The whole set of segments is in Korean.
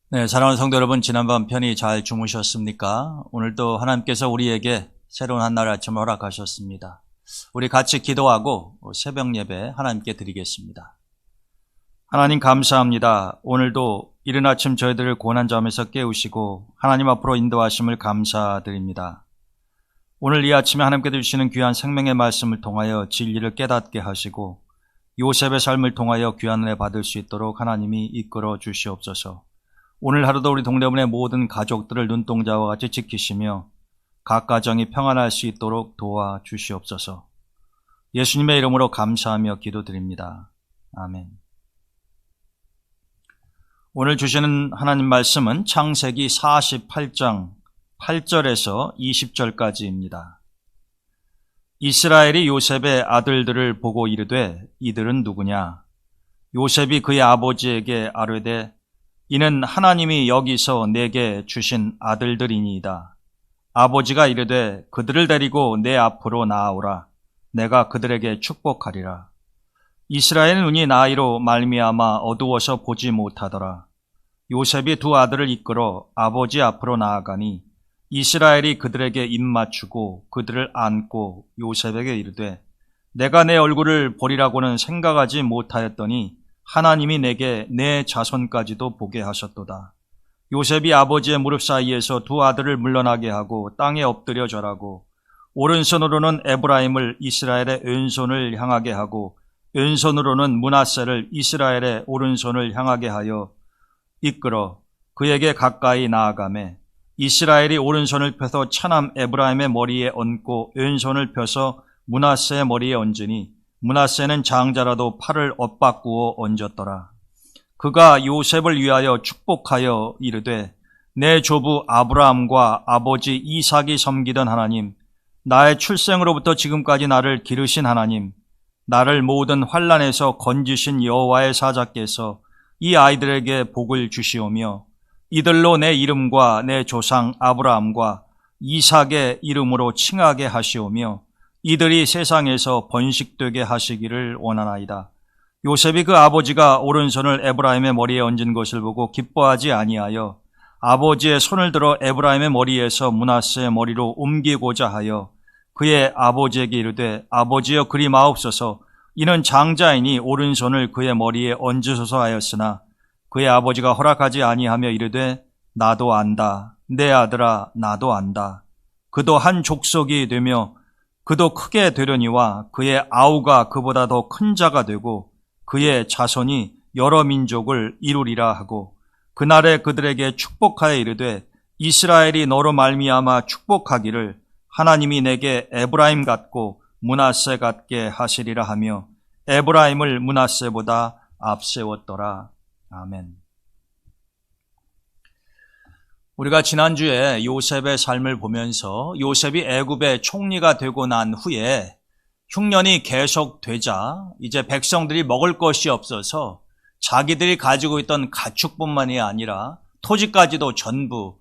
네, 사랑하는 성도 여러분, 지난밤 편히 잘 주무셨습니까? 오늘도 하나님께서 우리에게 새로운 한날 아침을 허락하셨습니다. 우리 같이 기도하고 새벽 예배 하나님께 드리겠습니다. 하나님 감사합니다. 오늘도 이른 아침 저희들을 고난 잠에서 깨우시고 하나님 앞으로 인도하심을 감사드립니다. 오늘 이 아침에 하나님께서 주시는 귀한 생명의 말씀을 통하여 진리를 깨닫게 하시고 요셉의 삶을 통하여 귀한 은혜 받을 수 있도록 하나님이 이끌어 주시옵소서. 오늘 하루도 우리 동대문의 모든 가족들을 눈동자와 같이 지키시며 각 가정이 평안할 수 있도록 도와주시옵소서. 예수님의 이름으로 감사하며 기도드립니다. 아멘. 오늘 주시는 하나님 말씀은 창세기 48장 8절에서 20절까지입니다. 이스라엘이 요셉의 아들들을 보고 이르되 이들은 누구냐? 요셉이 그의 아버지에게 아뢰되 이는 하나님이 여기서 내게 주신 아들들이니이다. 아버지가 이르되 그들을 데리고 내 앞으로 나아오라. 내가 그들에게 축복하리라. 이스라엘의 눈이 나이로 말미암아 어두워서 보지 못하더라. 요셉이 두 아들을 이끌어 아버지 앞으로 나아가니 이스라엘이 그들에게 입맞추고 그들을 안고 요셉에게 이르되 내가 내 얼굴을 보리라고는 생각하지 못하였더니 하나님이 내게 내 자손까지도 보게 하셨도다. 요셉이 아버지의 무릎 사이에서 두 아들을 물러나게 하고 땅에 엎드려 절하고 오른손으로는 에브라임을 이스라엘의 왼손을 향하게 하고 왼손으로는 므낫세를 이스라엘의 오른손을 향하게 하여 이끌어 그에게 가까이 나아가매 이스라엘이 오른손을 펴서 차남 에브라임의 머리에 얹고 왼손을 펴서 므낫세의 머리에 얹으니 므낫세는 장자라도 팔을 엇바꾸어 얹었더라. 그가 요셉을 위하여 축복하여 이르되 내 조부 아브라함과 아버지 이삭이 섬기던 하나님, 나의 출생으로부터 지금까지 나를 기르신 하나님, 나를 모든 환난에서 건지신 여호와의 사자께서 이 아이들에게 복을 주시오며 이들로 내 이름과 내 조상 아브라함과 이삭의 이름으로 칭하게 하시오며 이들이 세상에서 번식되게 하시기를 원하나이다. 요셉이 그 아버지가 오른손을 에브라임의 머리에 얹은 것을 보고 기뻐하지 아니하여 아버지의 손을 들어 에브라임의 머리에서 므낫세의 머리로 옮기고자 하여 그의 아버지에게 이르되 아버지여 그리 마옵소서. 이는 장자이니 오른손을 그의 머리에 얹으소서 하였으나 그의 아버지가 허락하지 아니하며 이르되 나도 안다. 내 아들아 나도 안다. 그도 한 족속이 되며 그도 크게 되려니와 그의 아우가 그보다 더 큰 자가 되고 그의 자손이 여러 민족을 이루리라 하고 그날에 그들에게 축복하여 이르되 이스라엘이 너로 말미암아 축복하기를 하나님이 내게 에브라임 같고 므낫세 같게 하시리라 하며 에브라임을 므낫세보다 앞세웠더라. 아멘. 우리가 지난주에 요셉의 삶을 보면서 요셉이 애굽의 총리가 되고 난 후에 흉년이 계속되자 이제 백성들이 먹을 것이 없어서 자기들이 가지고 있던 가축뿐만이 아니라 토지까지도 전부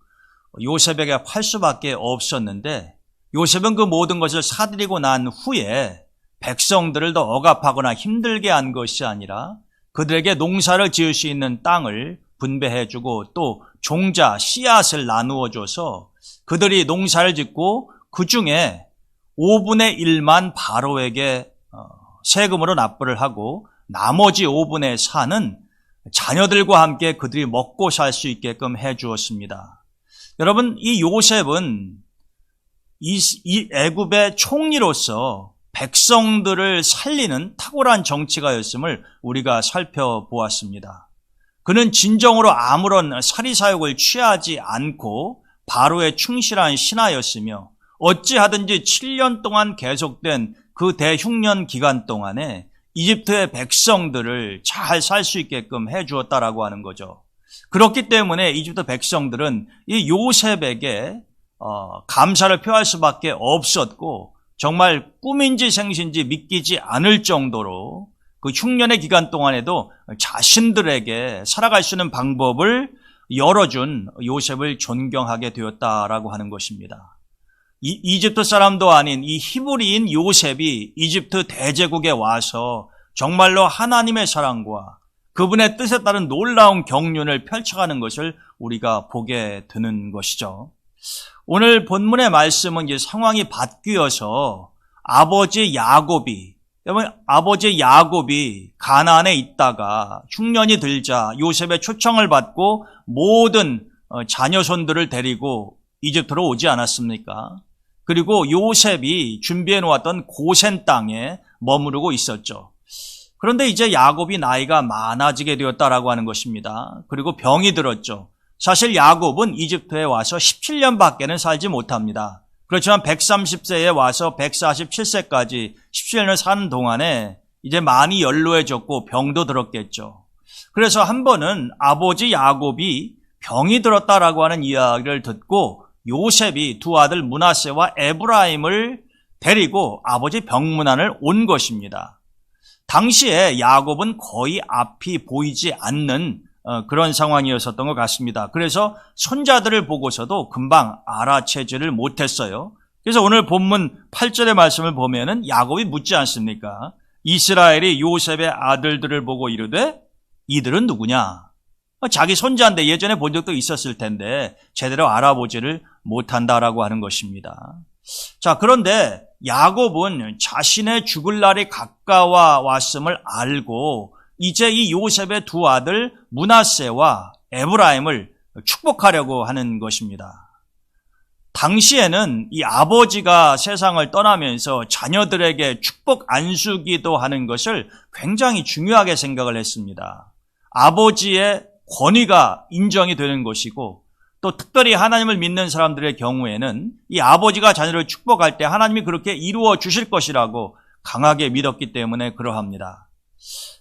요셉에게 팔 수밖에 없었는데 요셉은 그 모든 것을 사들이고 난 후에 백성들을 더 억압하거나 힘들게 한 것이 아니라 그들에게 농사를 지을 수 있는 땅을 분배해주고 또 종자, 씨앗을 나누어줘서 그들이 농사를 짓고 그 중에 5분의 1만 바로에게 세금으로 납부를 하고 나머지 5분의 4는 자녀들과 함께 그들이 먹고 살 수 있게끔 해주었습니다. 여러분, 이 요셉은 이 애굽의 총리로서 백성들을 살리는 탁월한 정치가였음을 우리가 살펴보았습니다. 그는 진정으로 아무런 사리사욕을 취하지 않고 바로의 충실한 신하였으며 어찌하든지 7년 동안 계속된 그 대흉년 기간 동안에 이집트의 백성들을 잘 살 수 있게끔 해주었다라고 하는 거죠. 그렇기 때문에 이집트 백성들은 이 요셉에게 감사를 표할 수밖에 없었고 정말 꿈인지 생신지 믿기지 않을 정도로 그 흉년의 기간 동안에도 자신들에게 살아갈 수 있는 방법을 열어준 요셉을 존경하게 되었다라고 하는 것입니다. 이집트 사람도 아닌 이 히브리인 요셉이 이집트 대제국에 와서 정말로 하나님의 사랑과 그분의 뜻에 따른 놀라운 경륜을 펼쳐가는 것을 우리가 보게 되는 것이죠. 오늘 본문의 말씀은 이제 상황이 바뀌어서 아버지 야곱이 가나안에 있다가 흉년이 들자 요셉의 초청을 받고 모든 자녀손들을 데리고 이집트로 오지 않았습니까? 그리고 요셉이 준비해 놓았던 고센 땅에 머무르고 있었죠. 그런데 이제 야곱이 나이가 많아지게 되었다라고 하는 것입니다. 그리고 병이 들었죠. 사실 야곱은 이집트에 와서 17년밖에는 살지 못합니다. 그렇지만 130세에 와서 147세까지 17년을 사는 동안에 이제 많이 연로해졌고 병도 들었겠죠. 그래서 한 번은 아버지 야곱이 병이 들었다라고 하는 이야기를 듣고 요셉이 두 아들 므낫세와 에브라임을 데리고 아버지 병문안을 온 것입니다. 당시에 야곱은 거의 앞이 보이지 않는 그런 상황이었었던 것 같습니다. 그래서 손자들을 보고서도 금방 알아채지를 못했어요. 그래서 오늘 본문 8절의 말씀을 보면은 야곱이 묻지 않습니까? 이스라엘이 요셉의 아들들을 보고 이르되 이들은 누구냐? 자기 손자인데 예전에 본 적도 있었을 텐데 제대로 알아보지를 못한다라고 하는 것입니다. 자, 그런데 야곱은 자신의 죽을 날이 가까워 왔음을 알고 이제 이 요셉의 두 아들 므낫세와 에브라임을 축복하려고 하는 것입니다. 당시에는 이 아버지가 세상을 떠나면서 자녀들에게 축복 안수기도 하는 것을 굉장히 중요하게 생각을 했습니다. 아버지의 권위가 인정이 되는 것이고 또 특별히 하나님을 믿는 사람들의 경우에는 이 아버지가 자녀를 축복할 때 하나님이 그렇게 이루어 주실 것이라고 강하게 믿었기 때문에 그러합니다.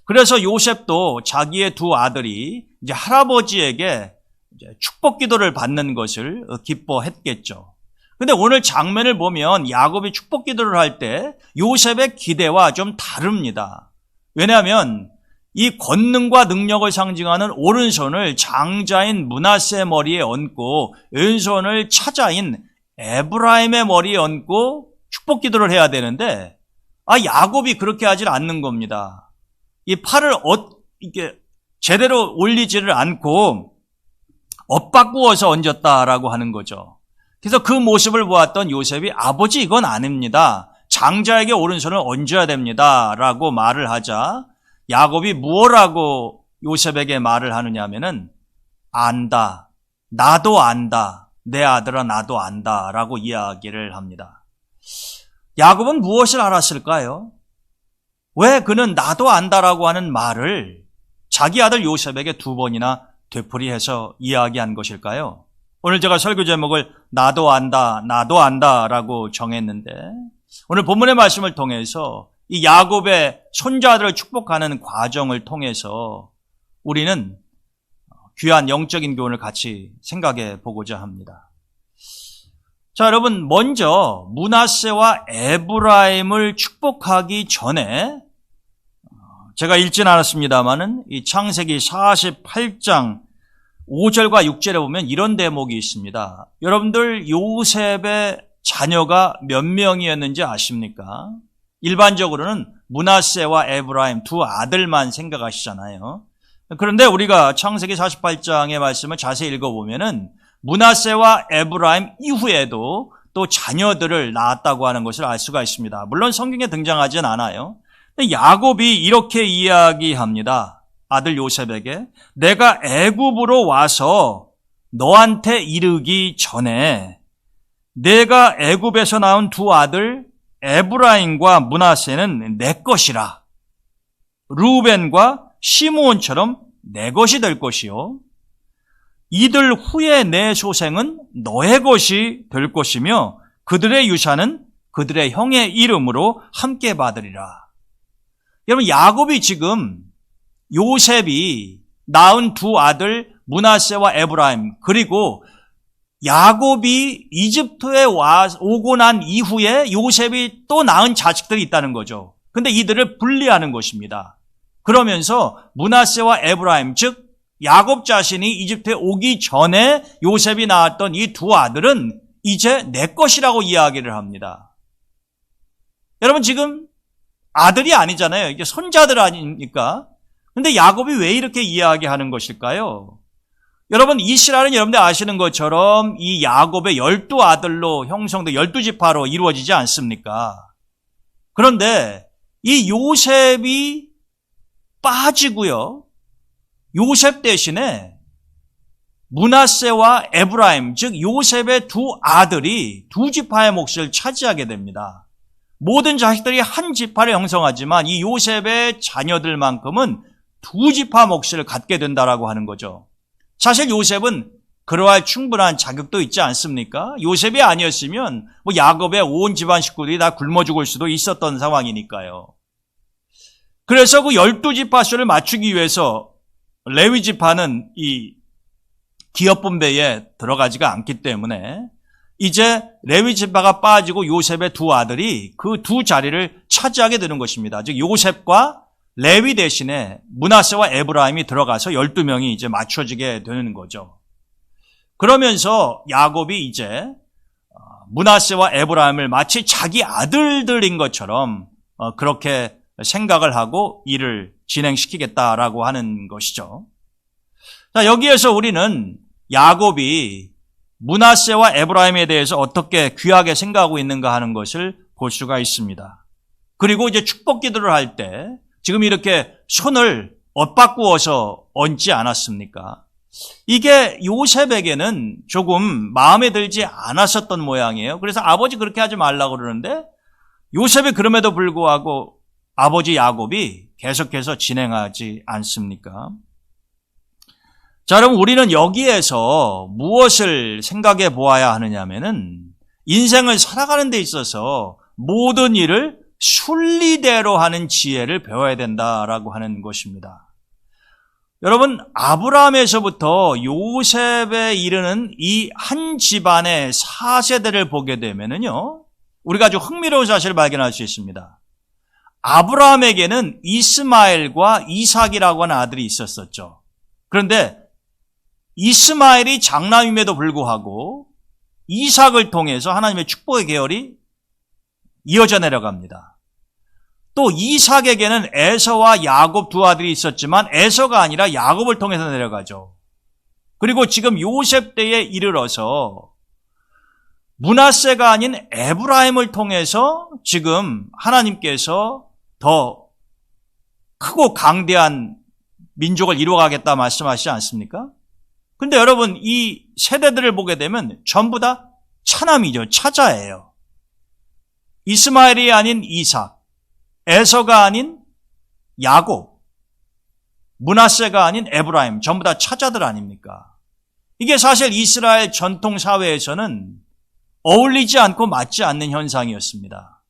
그래서 요셉도 자기의 두 아들이 이제 할아버지에게 이제 축복 기도를 받는 것을 기뻐했겠죠. 근데 오늘 장면을 보면 야곱이 축복 기도를 할 때 요셉의 기대와 좀 다릅니다. 왜냐하면 이 권능과 능력을 상징하는 오른손을 장자인 므낫세 머리에 얹고 왼손을 차자인 에브라임의 머리에 얹고 축복 기도를 해야 되는데 야곱이 그렇게 하질 않는 겁니다. 이 팔을 이게 제대로 올리지를 않고 엇바꾸어서 얹었다라고 하는 거죠. 그래서 그 모습을 보았던 요셉이 아버지 이건 아닙니다. 장자에게 오른손을 얹어야 됩니다. 라고 말을 하자 야곱이 무엇라고 요셉에게 말을 하느냐 하면은 안다. 나도 안다. 내 아들아 나도 안다. 라고 이야기를 합니다. 야곱은 무엇을 알았을까요? 왜 그는 나도 안다라고 하는 말을 자기 아들 요셉에게 두 번이나 되풀이해서 이야기한 것일까요? 오늘 제가 설교 제목을 나도 안다, 나도 안다라고 정했는데 오늘 본문의 말씀을 통해서 이 야곱의 손자들을 축복하는 과정을 통해서 우리는 귀한 영적인 교훈을 같이 생각해 보고자 합니다. 자, 여러분 먼저 므낫세와 에브라임을 축복하기 전에 제가 읽진 않았습니다만은 이 창세기 48장 5절과 6절에 보면 이런 대목이 있습니다. 여러분들 요셉의 자녀가 몇 명이었는지 아십니까? 일반적으로는 므낫세와 에브라임 두 아들만 생각하시잖아요. 그런데 우리가 창세기 48장의 말씀을 자세히 읽어보면은 므낫세와 에브라임 이후에도 또 자녀들을 낳았다고 하는 것을 알 수가 있습니다. 물론 성경에 등장하진 않아요. 근데 야곱이 이렇게 이야기합니다. 아들 요셉에게 내가 애굽으로 와서 너한테 이르기 전에 내가 애굽에서 낳은 두 아들 에브라임과 므낫세는 내 것이라. 르우벤과 시므온처럼 내 것이 될 것이요. 이들 후에 내 소생은 너의 것이 될 것이며 그들의 유산은 그들의 형의 이름으로 함께 받으리라. 여러분 야곱이 지금 요셉이 낳은 두 아들 므낫세와 에브라임 그리고 야곱이 이집트에 오고 난 이후에 요셉이 또 낳은 자식들이 있다는 거죠. 근데 이들을 분리하는 것입니다. 그러면서 므낫세와 에브라임 즉 야곱 자신이 이집트에 오기 전에 요셉이 낳았던 이 두 아들은 이제 내 것이라고 이야기를 합니다. 여러분 지금 아들이 아니잖아요. 이게 손자들 아닙니까? 근데 야곱이 왜 이렇게 이야기하는 것일까요? 여러분, 이스라엘은 여러분들 아시는 것처럼 이 야곱의 12아들로 형성된 12지파로 이루어지지 않습니까? 그런데 이 요셉이 빠지고요. 요셉 대신에 므낫세와 에브라임, 즉 요셉의 두 아들이 두 지파의 몫을 차지하게 됩니다. 모든 자식들이 한 지파를 형성하지만 이 요셉의 자녀들만큼은 두 지파 몫을 갖게 된다라고 하는 거죠. 사실 요셉은 그러할 충분한 자격도 있지 않습니까? 요셉이 아니었으면 야곱의 온 집안 식구들이 다 굶어 죽을 수도 있었던 상황이니까요. 그래서 그 12지파 수를 맞추기 위해서 레위 지파는 이 기업 분배에 들어가지가 않기 때문에 이제 레위 지파가 빠지고 요셉의 두 아들이 그 두 자리를 차지하게 되는 것입니다. 즉 요셉과 레위 대신에 므낫세와 에브라임이 들어가서 12명이 이제 맞춰지게 되는 거죠. 그러면서 야곱이 이제 므낫세와 에브라임을 마치 자기 아들들인 것처럼 그렇게 생각을 하고 일을 진행시키겠다라고 하는 것이죠. 자, 여기에서 우리는 야곱이 므낫세와 에브라임에 대해서 어떻게 귀하게 생각하고 있는가 하는 것을 볼 수가 있습니다. 그리고 이제 축복 기도를 할 때 지금 이렇게 손을 엇바꾸어서 얹지 않았습니까? 이게 요셉에게는 조금 마음에 들지 않았었던 모양이에요. 그래서 아버지 그렇게 하지 말라고 그러는데 요셉이 그럼에도 불구하고 아버지 야곱이 계속해서 진행하지 않습니까? 자, 여러분 우리는 여기에서 무엇을 생각해 보아야 하느냐면은 인생을 살아가는 데 있어서 모든 일을 순리대로 하는 지혜를 배워야 된다라고 하는 것입니다. 여러분, 아브라함에서부터 요셉에 이르는 이 한 집안의 4세대를 보게 되면은요, 우리가 아주 흥미로운 사실을 발견할 수 있습니다. 아브라함에게는 이스마엘과 이삭이라고 하는 아들이 있었었죠. 그런데 이스마엘이 장남임에도 불구하고 이삭을 통해서 하나님의 축복의 계열이 이어져 내려갑니다. 또 이삭에게는 에서와 야곱 두 아들이 있었지만 에서가 아니라 야곱을 통해서 내려가죠. 그리고 지금 요셉 때에 이르러서 므낫세가 아닌 에브라임을 통해서 지금 하나님께서 더 크고 강대한 민족을 이루어가겠다 말씀하시지 않습니까? 근데 여러분 이 세대들을 보게 되면 전부 다 차남이죠. 차자예요. 이스마엘이 아닌 이삭, 에서가 아닌 야곱, 므낫세가 아닌 에브라임, 전부 다 차자들 아닙니까? 이게 사실 이스라엘 전통 사회에서는 어울리지 않고 맞지 않는 현상이었습니다.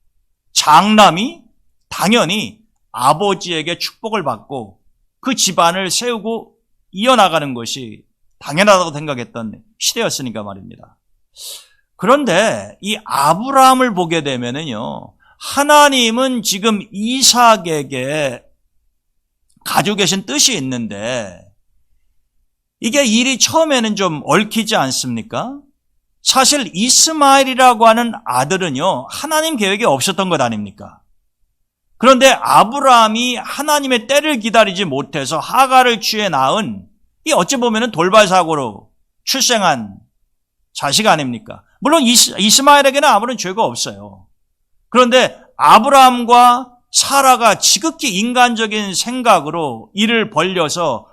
장남이 당연히 아버지에게 축복을 받고 그 집안을 세우고 이어나가는 것이 당연하다고 생각했던 시대였으니까 말입니다. 그런데 이 아브라함을 보게 되면은요, 하나님은 지금 이삭에게 가지고 계신 뜻이 있는데 이게 일이 처음에는 좀 얽히지 않습니까? 사실 이스마엘이라고 하는 아들은요, 하나님 계획에 없었던 것 아닙니까? 그런데 아브라함이 하나님의 때를 기다리지 못해서 하갈을 취해 낳은 이 어찌 보면은 돌발사고로 출생한 자식 아닙니까? 물론 이스마엘에게는 아무런 죄가 없어요. 그런데 아브라함과 사라가 지극히 인간적인 생각으로 이를 벌려서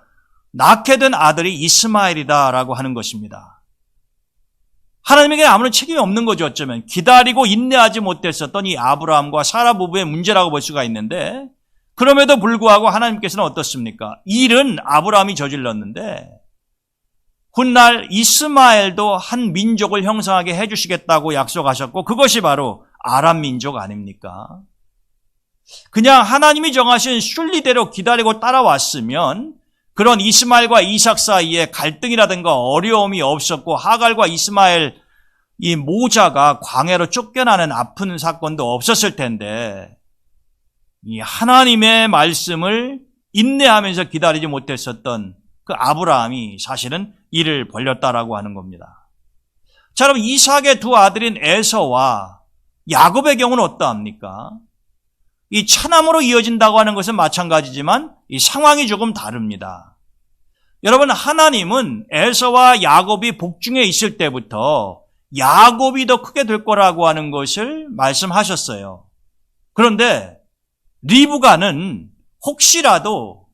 낳게 된 아들이 이스마엘이다라고 하는 것입니다. 하나님에게 아무런 책임이 없는 거죠. 어쩌면 기다리고 인내하지 못했었던 이 아브라함과 사라 부부의 문제라고 볼 수가 있는데 그럼에도 불구하고 하나님께서는 어떻습니까? 일은 아브라함이 저질렀는데 훗날 이스마엘도 한 민족을 형성하게 해주시겠다고 약속하셨고 그것이 바로 아람 민족 아닙니까? 그냥 하나님이 정하신 순리대로 기다리고 따라왔으면 그런 이스마엘과 이삭 사이에 갈등이라든가 어려움이 없었고 하갈과 이스마엘 이 모자가 광야로 쫓겨나는 아픈 사건도 없었을 텐데 이 하나님의 말씀을 인내하면서 기다리지 못했었던 그 아브라함이 사실은 이를 벌렸다라고 하는 겁니다. 자, 여러분 이삭의 두 아들인 에서와 야곱의 경우는 어떠합니까? 이 차남으로 이어진다고 하는 것은 마찬가지지만 이 상황이 조금 다릅니다. 여러분, 하나님은 에서와 야곱이 복중에 있을 때부터 야곱이 더 크게 될 거라고 하는 것을 말씀하셨어요. 그런데 리브가는 혹시라도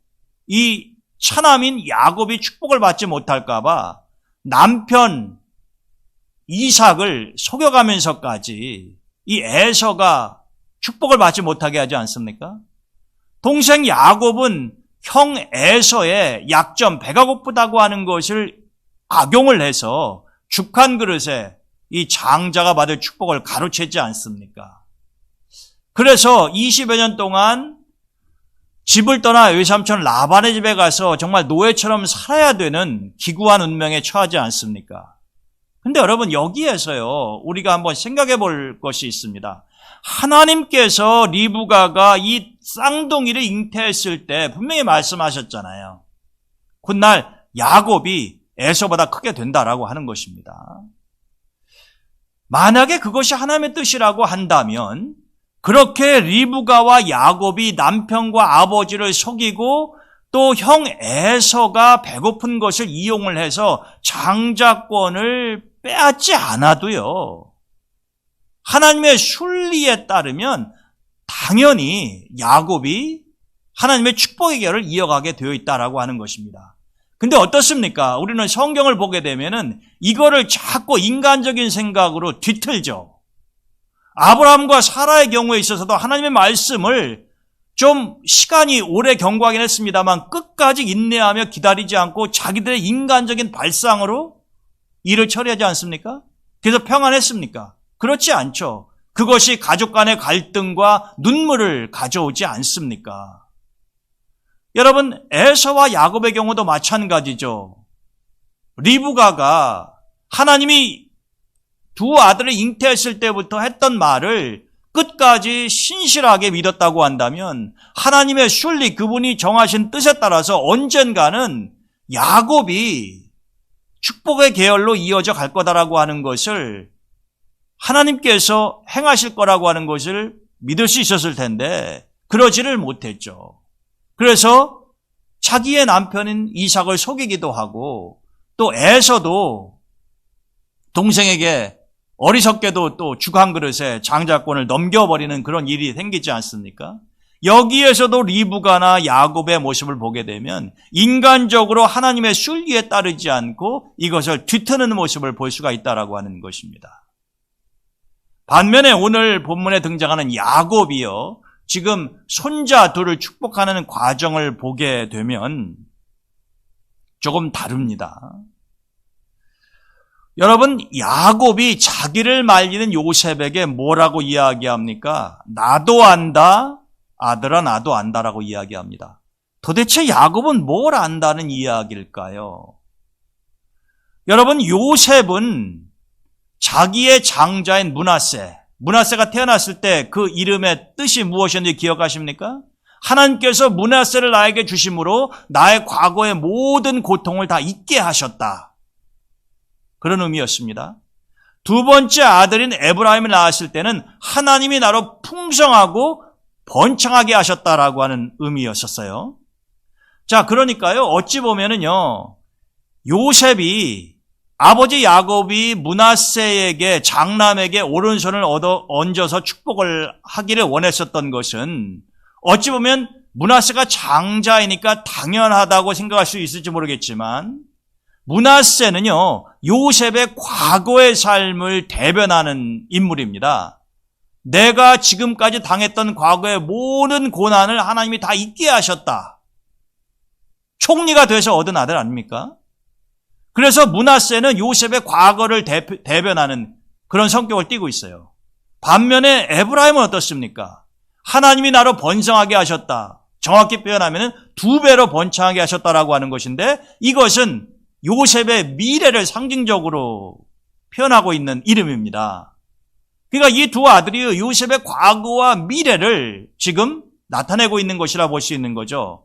이 차남인 야곱이 축복을 받지 못할까 봐 남편 이삭을 속여가면서까지 이 에서가 축복을 받지 못하게 하지 않습니까? 동생 야곱은 형 에서의 약점, 배가 고프다고 하는 것을 악용을 해서 죽한 그릇에 이 장자가 받을 축복을 가로채지 않습니까? 그래서 20여 년 동안 집을 떠나 외삼촌 라반의 집에 가서 정말 노예처럼 살아야 되는 기구한 운명에 처하지 않습니까? 근데 여러분, 여기에서요, 우리가 한번 생각해 볼 것이 있습니다. 하나님께서 리브가가 이 쌍둥이를 잉태했을 때 분명히 말씀하셨잖아요. 훗날 야곱이 에서보다 크게 된다라고 하는 것입니다. 만약에 그것이 하나님의 뜻이라고 한다면 그렇게 리브가와 야곱이 남편과 아버지를 속이고 또 형 에서가 배고픈 것을 이용을 해서 장자권을 빼앗지 않아도요, 하나님의 순리에 따르면 당연히 야곱이 하나님의 축복의 결을 이어가게 되어 있다라고 하는 것입니다. 근데 어떻습니까? 우리는 성경을 보게 되면은 이거를 자꾸 인간적인 생각으로 뒤틀죠. 아브라함과 사라의 경우에 있어서도 하나님의 말씀을 좀 시간이 오래 경과하긴 했습니다만 끝까지 인내하며 기다리지 않고 자기들의 인간적인 발상으로 일을 처리하지 않습니까? 그래서 평안했습니까? 그렇지 않죠. 그것이 가족 간의 갈등과 눈물을 가져오지 않습니까? 여러분, 에서와 야곱의 경우도 마찬가지죠. 리브가가 하나님이 두 아들을 잉태했을 때부터 했던 말을 끝까지 신실하게 믿었다고 한다면 하나님의 순리, 그분이 정하신 뜻에 따라서 언젠가는 야곱이 축복의 계열로 이어져 갈 거다라고 하는 것을 하나님께서 행하실 거라고 하는 것을 믿을 수 있었을 텐데 그러지를 못했죠. 그래서 자기의 남편인 이삭을 속이기도 하고 또 에서도 동생에게 어리석게도 또 죽 한 그릇에 장자권을 넘겨버리는 그런 일이 생기지 않습니까? 여기에서도 리브가나 야곱의 모습을 보게 되면 인간적으로 하나님의 순리에 따르지 않고 이것을 뒤트는 모습을 볼 수가 있다라고 하는 것입니다. 반면에 오늘 본문에 등장하는 야곱이요, 지금 손자 둘을 축복하는 과정을 보게 되면 조금 다릅니다. 여러분, 야곱이 자기를 말리는 요셉에게 뭐라고 이야기합니까? 나도 안다, 아들아 나도 안다라고 이야기합니다. 도대체 야곱은 뭘 안다는 이야기일까요? 여러분, 요셉은 자기의 장자인 므낫세가 태어났을 때 그 이름의 뜻이 무엇이었는지 기억하십니까? 하나님께서 므낫세를 나에게 주심으로 나의 과거의 모든 고통을 다 잊게 하셨다. 그런 의미였습니다. 두 번째 아들인 에브라임을 낳았을 때는 하나님이 나로 풍성하고 번창하게 하셨다라고 하는 의미였었어요. 자, 그러니까요, 어찌 보면은요, 요셉이 아버지 야곱이 므낫세에게 장남에게 오른손을 얹어서 축복을 하기를 원했었던 것은 어찌 보면 므낫세가 장자이니까 당연하다고 생각할 수 있을지 모르겠지만 므낫세는요, 요셉의 과거의 삶을 대변하는 인물입니다. 내가 지금까지 당했던 과거의 모든 고난을 하나님이 다 잊게 하셨다. 총리가 돼서 얻은 아들 아닙니까? 그래서 므낫세는 요셉의 과거를 대변하는 그런 성격을 띠고 있어요. 반면에 에브라임은 어떻습니까? 하나님이 나로 번성하게 하셨다. 정확히 표현하면 2배로 번창하게 하셨다라고 하는 것인데 이것은 요셉의 미래를 상징적으로 표현하고 있는 이름입니다. 그러니까 이 두 아들이 요셉의 과거와 미래를 지금 나타내고 있는 것이라 볼 수 있는 거죠.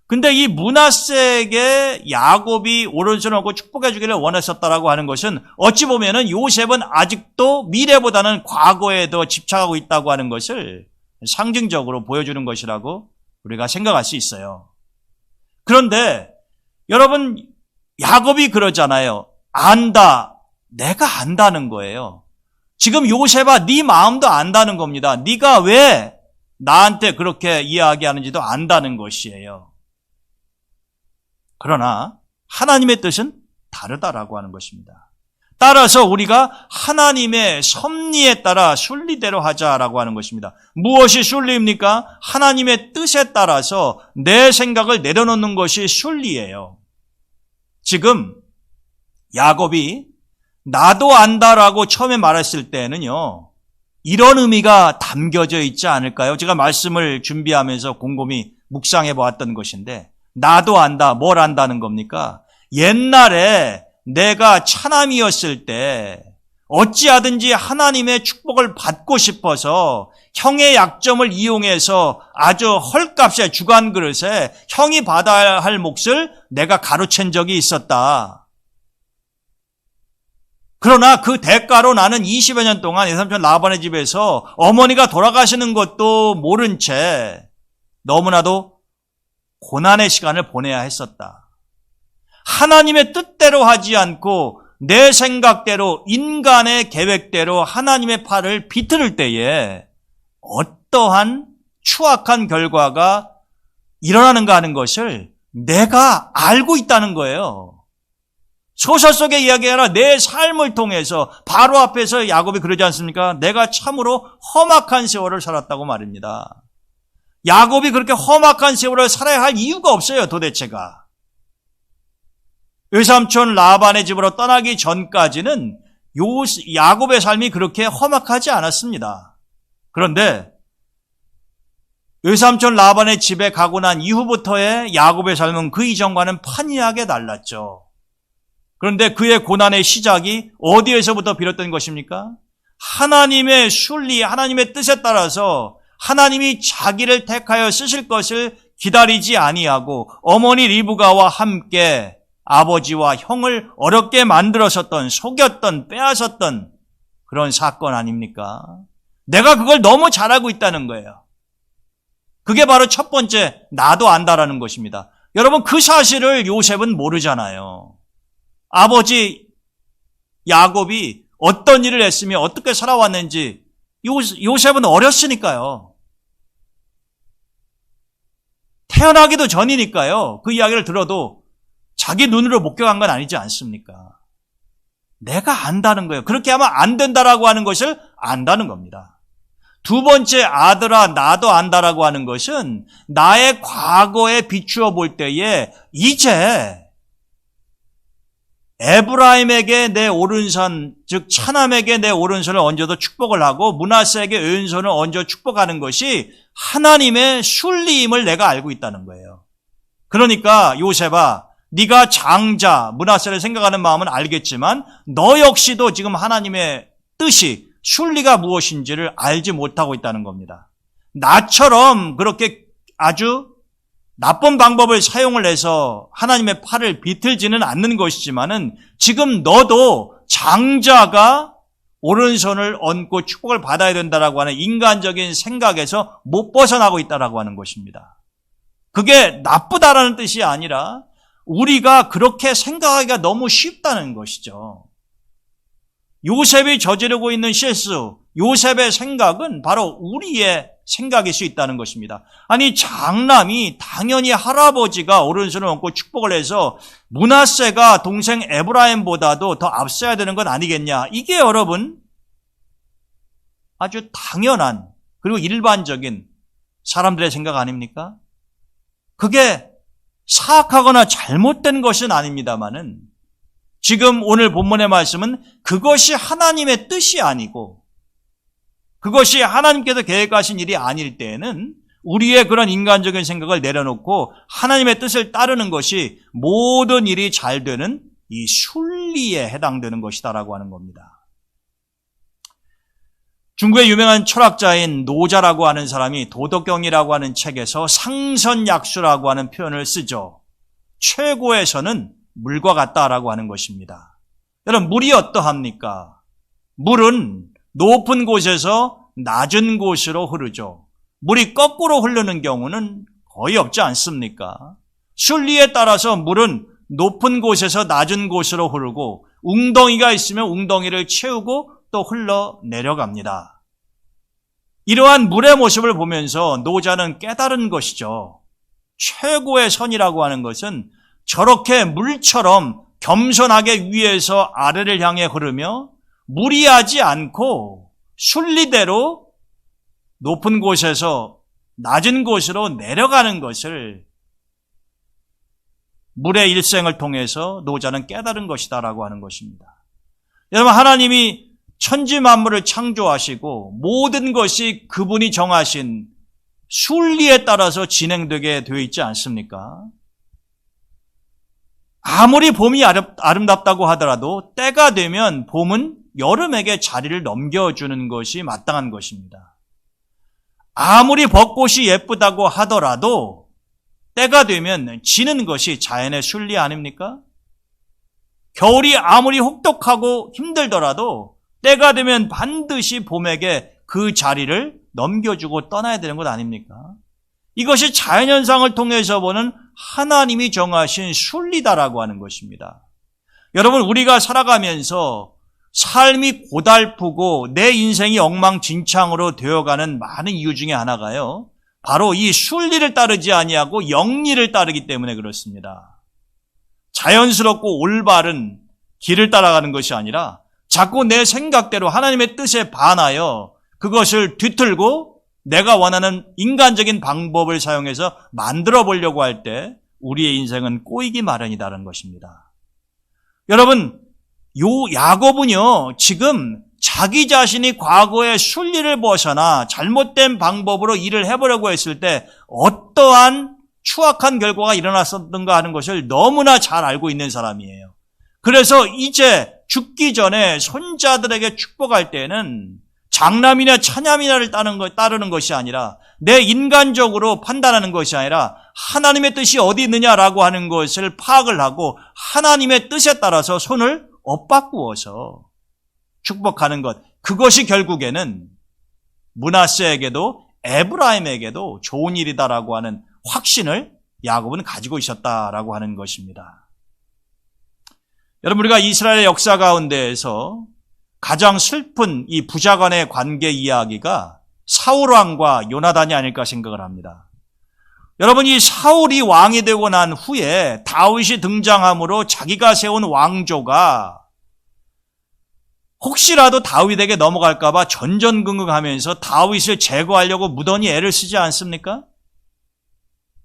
근데 이 므낫세에게 야곱이 오른손을 얹고 축복해 주기를 원했었다라고 하는 것은 어찌 보면은 요셉은 아직도 미래보다는 과거에 더 집착하고 있다고 하는 것을 상징적으로 보여주는 것이라고 우리가 생각할 수 있어요. 그런데 여러분, 야곱이 그러잖아요. 안다. 내가 안다는 거예요. 지금 요셉아, 네 마음도 안다는 겁니다. 네가 왜 나한테 그렇게 이야기하는지도 안다는 것이에요. 그러나 하나님의 뜻은 다르다라고 하는 것입니다. 따라서 우리가 하나님의 섭리에 따라 순리대로 하자라고 하는 것입니다. 무엇이 순리입니까? 하나님의 뜻에 따라서 내 생각을 내려놓는 것이 순리예요. 지금 야곱이 나도 안다라고 처음에 말했을 때는요, 이런 의미가 담겨져 있지 않을까요? 제가 말씀을 준비하면서 곰곰이 묵상해 보았던 것인데, 나도 안다, 뭘 안다는 겁니까? 옛날에 내가 차남이었을 때 어찌하든지 하나님의 축복을 받고 싶어서 형의 약점을 이용해서 아주 헐값에 주간 그릇에 형이 받아야 할 몫을 내가 가로챈 적이 있었다. 그러나 그 대가로 나는 20여 년 동안 외삼촌 라반의 집에서 어머니가 돌아가시는 것도 모른 채 너무나도 고난의 시간을 보내야 했었다. 하나님의 뜻대로 하지 않고 내 생각대로 인간의 계획대로 하나님의 팔을 비틀을 때에 어떠한 추악한 결과가 일어나는가 하는 것을 내가 알고 있다는 거예요. 소설 속의 이야기가 아니라 내 삶을 통해서 바로 앞에서 야곱이 그러지 않습니까? 내가 참으로 험악한 세월을 살았다고 말입니다. 야곱이 그렇게 험악한 세월을 살아야 할 이유가 없어요, 도대체가. 외삼촌 라반의 집으로 떠나기 전까지는 야곱의 삶이 그렇게 험악하지 않았습니다. 그런데 외삼촌 라반의 집에 가고 난 이후부터의 야곱의 삶은 그 이전과는 판이하게 달랐죠. 그런데 그의 고난의 시작이 어디에서부터 비롯된 것입니까? 하나님의 순리, 하나님의 뜻에 따라서 하나님이 자기를 택하여 쓰실 것을 기다리지 아니하고 어머니 리브가와 함께 아버지와 형을 어렵게 만들었었던, 속였던, 빼앗았던 그런 사건 아닙니까? 내가 그걸 너무 잘 알고 있다는 거예요. 그게 바로 첫 번째, 나도 안다라는 것입니다. 여러분, 그 사실을 요셉은 모르잖아요. 아버지 야곱이 어떤 일을 했으며 어떻게 살아왔는지 요셉은 어렸으니까요. 태어나기도 전이니까요. 그 이야기를 들어도 자기 눈으로 목격한 건 아니지 않습니까? 내가 안다는 거예요. 그렇게 하면 안 된다라고 하는 것을 안다는 겁니다. 두 번째, 아들아 나도 안다라고 하는 것은 나의 과거에 비추어 볼 때에 이제 에브라임에게 내 오른손, 즉 차남에게 내 오른손을 얹어도 축복을 하고 므낫세에게 왼손을 얹어 축복하는 것이 하나님의 순리임을 내가 알고 있다는 거예요. 그러니까 요셉아, 네가 장자 므낫세를 생각하는 마음은 알겠지만 너 역시도 지금 하나님의 뜻이 순리가 무엇인지를 알지 못하고 있다는 겁니다. 나처럼 그렇게 아주 나쁜 방법을 사용을 해서 하나님의 팔을 비틀지는 않는 것이지만은 지금 너도 장자가 오른손을 얹고 축복을 받아야 된다라고 하는 인간적인 생각에서 못 벗어나고 있다라고 하는 것입니다. 그게 나쁘다라는 뜻이 아니라 우리가 그렇게 생각하기가 너무 쉽다는 것이죠. 요셉이 저지르고 있는 실수, 요셉의 생각은 바로 우리의 생각일 수 있다는 것입니다. 아니, 장남이 당연히 할아버지가 오른손을 얹고 축복을 해서 므낫세가 동생 에브라임보다도 더 앞서야 되는 건 아니겠냐. 이게 여러분 아주 당연한 그리고 일반적인 사람들의 생각 아닙니까? 그게 사악하거나 잘못된 것은 아닙니다만은 지금 오늘 본문의 말씀은 그것이 하나님의 뜻이 아니고 그것이 하나님께서 계획하신 일이 아닐 때에는 우리의 그런 인간적인 생각을 내려놓고 하나님의 뜻을 따르는 것이 모든 일이 잘 되는 이 순리에 해당되는 것이다라고 하는 겁니다. 중국의 유명한 철학자인 노자라고 하는 사람이 도덕경이라고 하는 책에서 상선약수라고 하는 표현을 쓰죠. 최고의 선은 물과 같다라고 하는 것입니다. 여러분, 물이 어떠합니까? 물은 높은 곳에서 낮은 곳으로 흐르죠. 물이 거꾸로 흐르는 경우는 거의 없지 않습니까? 순리에 따라서 물은 높은 곳에서 낮은 곳으로 흐르고 웅덩이가 있으면 웅덩이를 채우고 또 흘러 내려갑니다. 이러한 물의 모습을 보면서 노자는 깨달은 것이죠. 최고의 선이라고 하는 것은 저렇게 물처럼 겸손하게 위에서 아래를 향해 흐르며 무리하지 않고 순리대로 높은 곳에서 낮은 곳으로 내려가는 것을 물의 일생을 통해서 노자는 깨달은 것이다라고 하는 것입니다. 여러분, 하나님이 천지 만물을 창조하시고 모든 것이 그분이 정하신 순리에 따라서 진행되게 되어 있지 않습니까? 아무리 봄이 아름답다고 하더라도 때가 되면 봄은 여름에게 자리를 넘겨주는 것이 마땅한 것입니다. 아무리 벚꽃이 예쁘다고 하더라도 때가 되면 지는 것이 자연의 순리 아닙니까? 겨울이 아무리 혹독하고 힘들더라도 때가 되면 반드시 봄에게 그 자리를 넘겨주고 떠나야 되는 것 아닙니까? 이것이 자연현상을 통해서 보는 하나님이 정하신 순리다라고 하는 것입니다. 여러분, 우리가 살아가면서 삶이 고달프고 내 인생이 엉망진창으로 되어가는 많은 이유 중에 하나가요, 바로 이 순리를 따르지 아니하고 영리를 따르기 때문에 그렇습니다. 자연스럽고 올바른 길을 따라가는 것이 아니라 자꾸 내 생각대로 하나님의 뜻에 반하여 그것을 뒤틀고 내가 원하는 인간적인 방법을 사용해서 만들어 보려고 할 때 우리의 인생은 꼬이기 마련이다라는 것입니다. 여러분, 야곱은요, 지금 자기 자신이 과거의 순리를 벗어나 잘못된 방법으로 일을 해보려고 했을 때 어떠한 추악한 결과가 일어났었던가 하는 것을 너무나 잘 알고 있는 사람이에요. 그래서 이제 죽기 전에 손자들에게 축복할 때는 장남이나 차남이나를 따르는 것이 아니라 내 인간적으로 판단하는 것이 아니라 하나님의 뜻이 어디 있느냐라고 하는 것을 파악을 하고 하나님의 뜻에 따라서 손을 엇바꾸어서 축복하는 것, 그것이 결국에는 므낫세에게도 에브라임에게도 좋은 일이다라고 하는 확신을 야곱은 가지고 있었다라고 하는 것입니다. 여러분, 우리가 이스라엘의 역사 가운데에서 가장 슬픈 이 부자 간의 관계 이야기가 사울왕과 요나단이 아닐까 생각을 합니다. 여러분, 이 사울이 왕이 되고 난 후에 다윗이 등장함으로 자기가 세운 왕조가 혹시라도 다윗에게 넘어갈까 봐 전전긍긍하면서 다윗을 제거하려고 무던히 애를 쓰지 않습니까?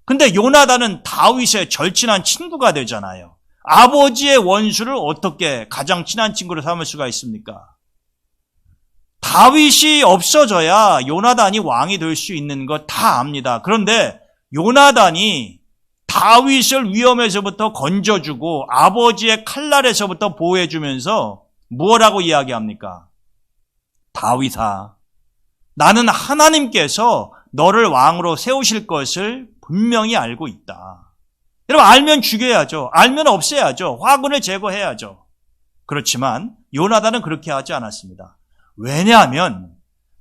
근데 요나단은 다윗의 절친한 친구가 되잖아요. 아버지의 원수를 어떻게 가장 친한 친구로 삼을 수가 있습니까? 다윗이 없어져야 요나단이 왕이 될 수 있는 것 다 압니다. 그런데 요나단이 다윗을 위험에서부터 건져주고 아버지의 칼날에서부터 보호해주면서 무엇라고 이야기합니까? 다윗아, 나는 하나님께서 너를 왕으로 세우실 것을 분명히 알고 있다. 여러분, 알면 죽여야죠. 알면 없애야죠. 화근을 제거해야죠. 그렇지만 요나단은 그렇게 하지 않았습니다. 왜냐하면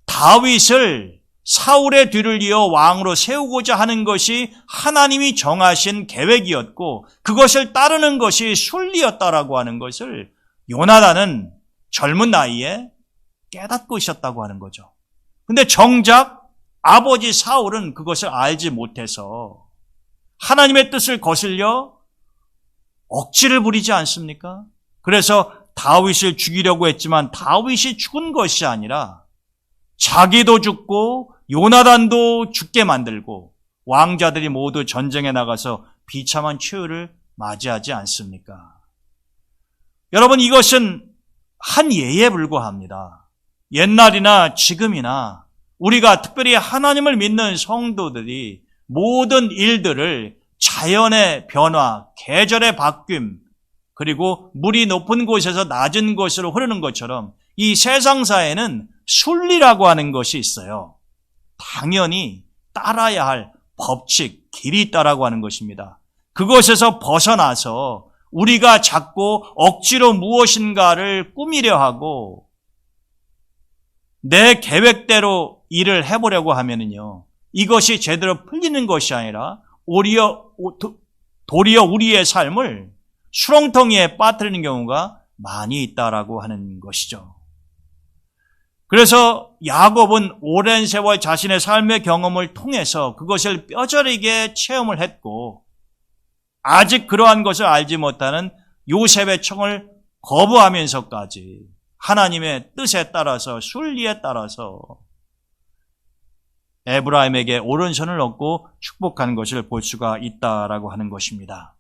다윗을 사울의 뒤를 이어 왕으로 세우고자 하는 것이 하나님이 정하신 계획이었고 그것을 따르는 것이 순리였다라고 하는 것을 요나단은 젊은 나이에 깨닫고 있었다고 하는 거죠. 근데 정작 아버지 사울은 그것을 알지 못해서 하나님의 뜻을 거슬려 억지를 부리지 않습니까? 그래서 다윗을 죽이려고 했지만 다윗이 죽은 것이 아니라 자기도 죽고 요나단도 죽게 만들고 왕자들이 모두 전쟁에 나가서 비참한 최후를 맞이하지 않습니까? 여러분, 이것은 한 예에 불과합니다. 옛날이나 지금이나 우리가 특별히 하나님을 믿는 성도들이 모든 일들을 자연의 변화, 계절의 바뀜, 그리고 물이 높은 곳에서 낮은 곳으로 흐르는 것처럼 이 세상사에는 순리라고 하는 것이 있어요. 당연히 따라야 할 법칙, 길이 있다라고 하는 것입니다. 그것에서 벗어나서 우리가 자꾸 억지로 무엇인가를 꾸미려 하고 내 계획대로 일을 해보려고 하면은요, 이것이 제대로 풀리는 것이 아니라 도리어 우리의 삶을 수렁텅이에 빠뜨리는 경우가 많이 있다라고 하는 것이죠. 그래서 야곱은 오랜 세월 자신의 삶의 경험을 통해서 그것을 뼈저리게 체험을 했고, 아직 그러한 것을 알지 못하는 요셉의 청을 거부하면서까지 하나님의 뜻에 따라서, 순리에 따라서 에브라임에게 오른손을 얻고 축복하는 것을 볼 수가 있다라고 하는 것입니다.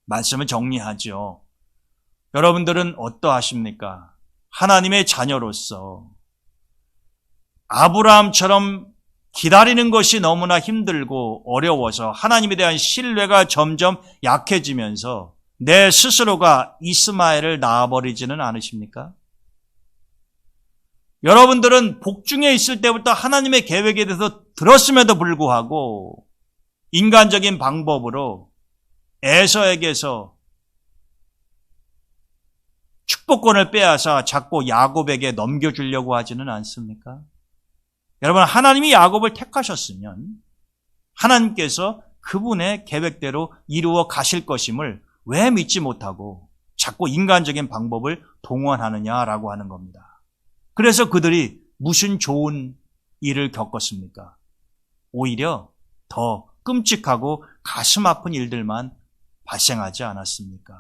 말씀을 정리하죠. 여러분들은 어떠하십니까? 하나님의 자녀로서 아브라함처럼 기다리는 것이 너무나 힘들고 어려워서 하나님에 대한 신뢰가 점점 약해지면서 내 스스로가 이스마엘을 낳아버리지는 않으십니까? 여러분들은 복중에 있을 때부터 하나님의 계획에 대해서 들었음에도 불구하고 인간적인 방법으로 에서에게서 축복권을 빼앗아 자꾸 야곱에게 넘겨주려고 하지는 않습니까? 여러분, 하나님이 야곱을 택하셨으면 하나님께서 그분의 계획대로 이루어 가실 것임을 왜 믿지 못하고 자꾸 인간적인 방법을 동원하느냐라고 하는 겁니다. 그래서 그들이 무슨 좋은 일을 겪었습니까? 오히려 더 끔찍하고 가슴 아픈 일들만 발생하지 않았습니까?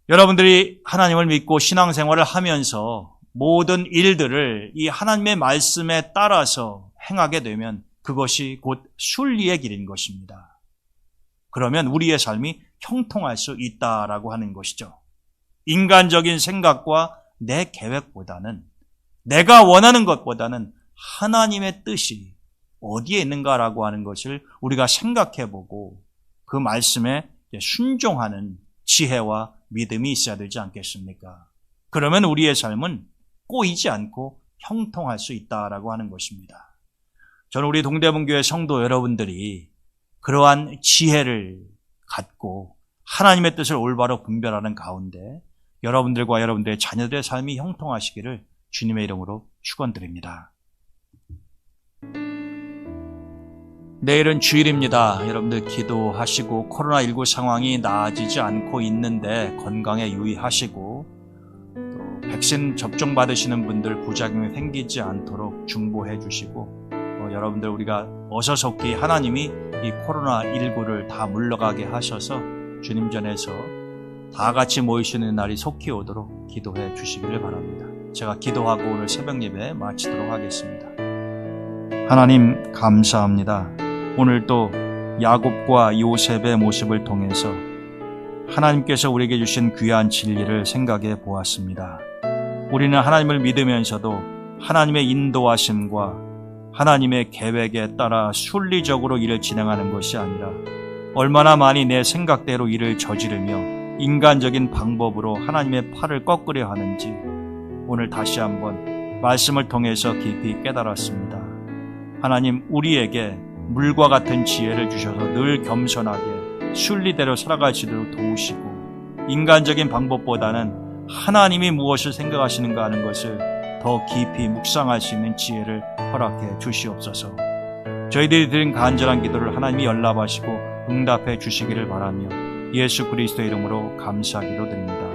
여러분들이 하나님을 믿고 신앙생활을 하면서 모든 일들을 이 하나님의 말씀에 따라서 행하게 되면 그것이 곧 순리의 길인 것입니다. 그러면 우리의 삶이 형통할 수 있다라고 하는 것이죠. 인간적인 생각과 내 계획보다는, 내가 원하는 것보다는 하나님의 뜻이 어디에 있는가라고 하는 것을 우리가 생각해보고 그 말씀에 순종하는 지혜와 믿음이 있어야 되지 않겠습니까? 그러면 우리의 삶은 꼬이지 않고 형통할 수 있다라고 하는 것입니다. 저는 우리 동대문교회 성도 여러분들이 그러한 지혜를 갖고 하나님의 뜻을 올바로 분별하는 가운데 여러분들과 여러분들의 자녀들의 삶이 형통하시기를 주님의 이름으로 축원드립니다. 내일은 주일입니다. 여러분들 기도하시고 코로나19 상황이 나아지지 않고 있는데 건강에 유의하시고 또 백신 접종 받으시는 분들 부작용이 생기지 않도록 중보해 주시고 여러분들 우리가 어서속히 하나님이 이 코로나19를 다 물러가게 하셔서 주님 전에서 다 같이 모이시는 날이 속히 오도록 기도해 주시기를 바랍니다. 제가 기도하고 오늘 새벽 예배 마치도록 하겠습니다. 하나님 감사합니다. 오늘 또 야곱과 요셉의 모습을 통해서 하나님께서 우리에게 주신 귀한 진리를 생각해 보았습니다. 우리는 하나님을 믿으면서도 하나님의 인도하심과 하나님의 계획에 따라 순리적으로 일을 진행하는 것이 아니라 얼마나 많이 내 생각대로 일을 저지르며 인간적인 방법으로 하나님의 팔을 꺾으려 하는지 오늘 다시 한번 말씀을 통해서 깊이 깨달았습니다. 하나님, 우리에게 물과 같은 지혜를 주셔서 늘 겸손하게 순리대로 살아갈 수 있도록 도우시고 인간적인 방법보다는 하나님이 무엇을 생각하시는가 하는 것을 더 깊이 묵상할 수 있는 지혜를 허락해 주시옵소서. 저희들이 드린 간절한 기도를 하나님이 연락하시고 응답해 주시기를 바라며 예수 그리스도의 이름으로 감사하기로 드립니다.